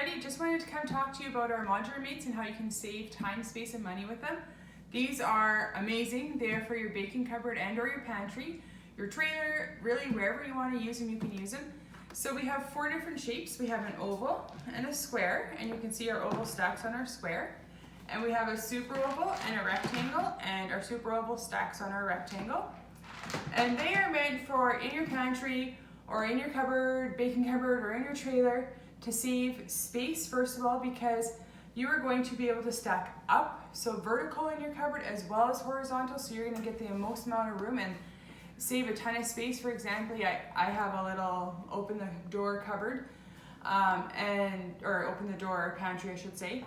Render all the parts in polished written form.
everybody. Just wanted to come talk to you about our modular mates and how you can save time, space, and money with them. These are amazing. They're for your baking cupboard and or your pantry, your trailer, really wherever you want to use them, you can use them. So we have 4 different shapes. We have an oval and a square, and you can see our oval stacks on our square. And we have a super oval and a rectangle, and our super oval stacks on our rectangle. And they are meant for in your pantry or in your cupboard, baking cupboard, or in your trailer to save space, first of all, because you are going to be able to stack up, so vertical in your cupboard as well as horizontal, so you're going to get the most amount of room and save a ton of space. For example, I have a little open the door cupboard, or open the door pantry, I should say.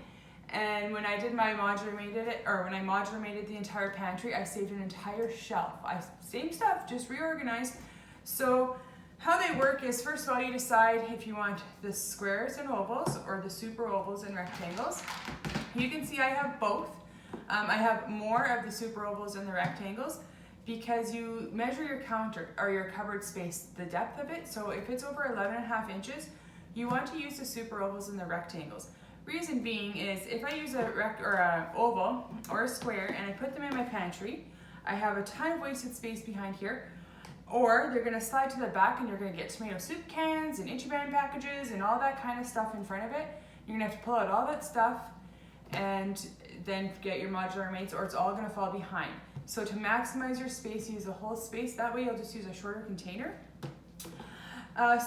And when I did my modular mated it, or when I modular mated the entire pantry, I saved an entire shelf. Same stuff, just reorganized. So how they work is, first of all, you decide if you want the squares and ovals or the super ovals and rectangles. You can see I have both. I have more of the super ovals and the rectangles because you measure your counter or your cupboard space, the depth of it. So if it's over 11.5 inches, you want to use the super ovals and the rectangles. Reason being is if I use a oval or a square and I put them in my pantry, I have a ton of wasted space behind here, or they're gonna slide to the back and you're gonna get tomato soup cans and Ichiban packages and all that kind of stuff in front of it. You're gonna have to pull out all that stuff and then get your modular mates, or it's all gonna fall behind. So to maximize your space, use the whole space. That way you'll just use a shorter container.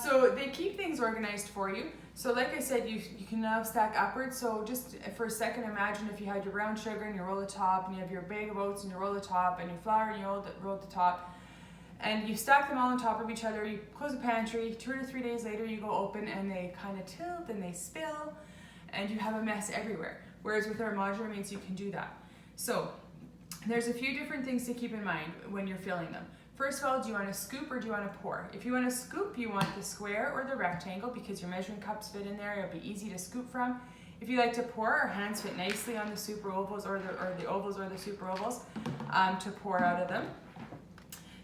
So they keep things organized for you. So like I said, you can now stack upwards. So just for a second, imagine if you had your brown sugar and you roll the top, and you have your bag of oats and you roll the top, and your flour and you roll the top, and you stack them all on top of each other. You close the pantry, 2 to 3 days later you go open and they kind of tilt and they spill and you have a mess everywhere. Whereas with our modular mates, you can do that. So there's a few different things to keep in mind when you're filling them. First of all, do you want to scoop or do you want to pour? If you want to scoop, you want the square or the rectangle because your measuring cups fit in there. It'll be easy to scoop from. If you like to pour, our hands fit nicely on the super ovals or the ovals or the super ovals to pour out of them.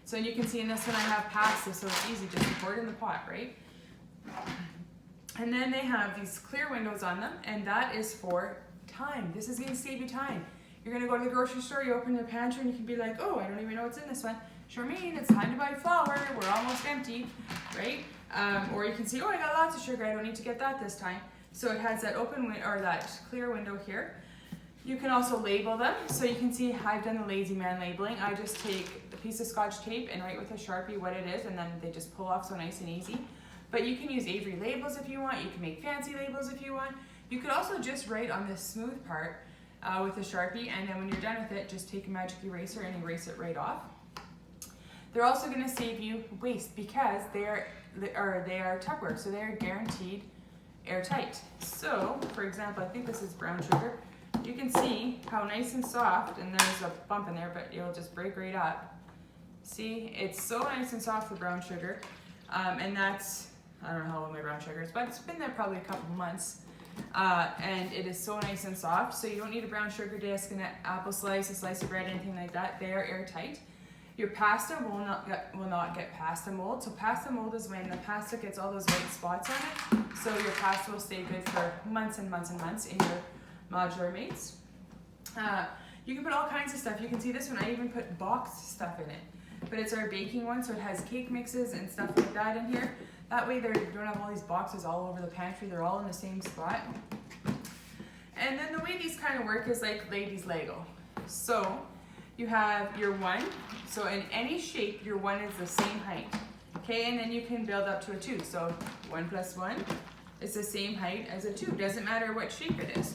So you can see in this one I have pasta, so it's easy just to pour it in the pot, right? And then they have these clear windows on them, and that is for time. This is going to save you time. You're going to go to the grocery store, you open the pantry, and you can be like, oh, I don't even know what's in this one. Charmaine, it's time to buy flour. We're almost empty, right? Or you can see, oh, I got lots of sugar. I don't need to get that this time. So it has that open window or that clear window here. You can also label them. So you can see I've done the lazy man labeling. I just take a piece of Scotch tape and write with a Sharpie what it is, and then they just pull off so nice and easy. But you can use Avery labels if you want. You can make fancy labels if you want. You could also just write on this smooth part with a Sharpie, and then when you're done with it, just take a magic eraser and erase it right off. They're also going to save you waste because they are Tupperware, so they are guaranteed airtight. So, for example, I think this is brown sugar. You can see how nice and soft, and there's a bump in there, but it'll just break right up. See, it's so nice and soft, the brown sugar, and that's, I don't know how old my brown sugar is, but it's been there probably a couple months, and it is so nice and soft, so you don't need a brown sugar disc, an apple slice, a slice of bread, anything like that. They are airtight. Your pasta will not get pasta mold. So pasta mold is when the pasta gets all those white spots on it. So your pasta will stay good for months and months and months in your modular mates. You can put all kinds of stuff. You can see this one, I even put boxed stuff in it. But it's our baking one, so it has cake mixes and stuff like that in here. That way you don't have all these boxes all over the pantry. They're all in the same spot. And then the way these kind of work is like ladies' Lego. So you have your 1, so in any shape, your 1 is the same height. Okay, and then you can build up to a 2. So 1 plus 1 is the same height as a 2. Doesn't matter what shape it is.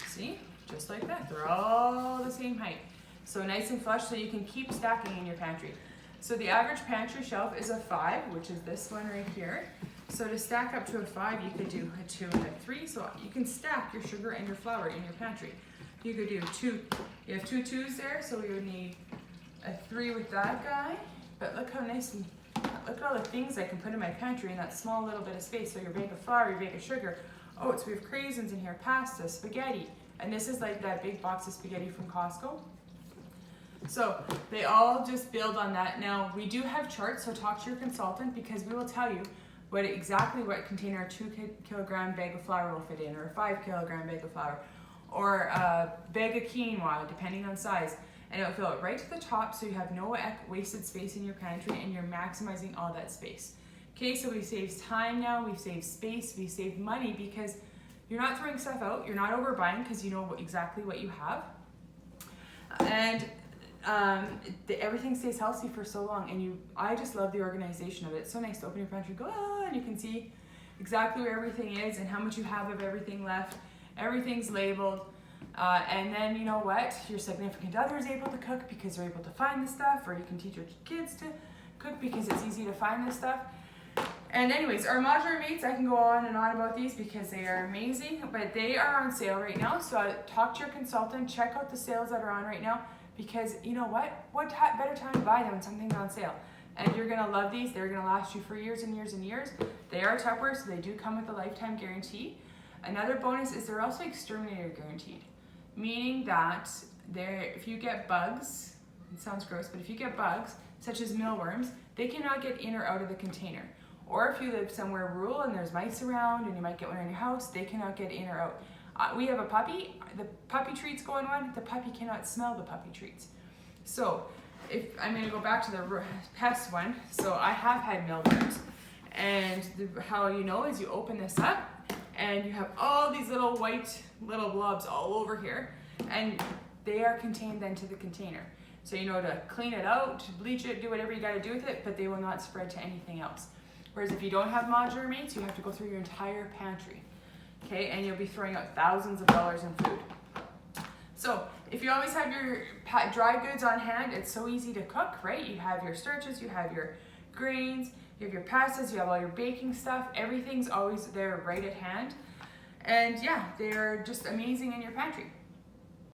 See, just like that. They're all the same height. So nice and flush so you can keep stacking in your pantry. So the average pantry shelf is a 5, which is this one right here. So to stack up to a 5, you could do a 2 and a 3. So you can stack your sugar and your flour in your pantry. You could do 2. You have 2 2s there, so you would need a 3 with that guy. But look how nice and look at all the things I can put in my pantry in that small little bit of space. So your bag of flour, your bag of sugar. Oh, so we have craisins in here, pasta, spaghetti. And this is like that big box of spaghetti from Costco. So they all just build on that. Now we do have charts, so talk to your consultant because we will tell you exactly what container a 2 kilogram bag of flour will fit in, or a 5 kilogram bag of flour, or a bag of quinoa, depending on size. And it'll fill it right to the top, so you have no wasted space in your pantry, and you're maximizing all that space. Okay, so we saved time now, we've saved space, we saved money, because you're not throwing stuff out, you're not overbuying because you know exactly what you have. And everything stays healthy for so long, and I just love the organization of it. It's so nice to open your pantry, go, and you can see exactly where everything is and how much you have of everything left. Everything's labeled. And then you know what? Your significant other is able to cook because they're able to find the stuff, or you can teach your kids to cook because it's easy to find this stuff. And anyways, our modular mates, I can go on and on about these because they are amazing, but they are on sale right now. So talk to your consultant, check out the sales that are on right now, because you know what better time to buy them when something's on sale. And you're gonna love these. They're gonna last you for years and years and years. They are Tupperware, so they do come with a lifetime guarantee. Another bonus is they're also exterminator guaranteed, meaning that if you get bugs, it sounds gross, but if you get bugs, such as mealworms, they cannot get in or out of the container. Or if you live somewhere rural and there's mice around and you might get one in your house, they cannot get in or out. We have a puppy, the puppy treats go in one, the puppy cannot smell the puppy treats. So if I'm gonna go back to the pest one, so I have had mealworms, and how you know is you open this up and you have all these little white little blobs all over here, and they are contained then to the container. So you know to clean it out, to bleach it, do whatever you gotta do with it, but they will not spread to anything else. Whereas if you don't have modular mates, you have to go through your entire pantry, okay? And you'll be throwing out thousands of dollars in food. So if you always have your dry goods on hand, it's so easy to cook, right? You have your starches, you have your grains, you have your pastas, you have all your baking stuff. Everything's always there right at hand. And yeah, they're just amazing in your pantry.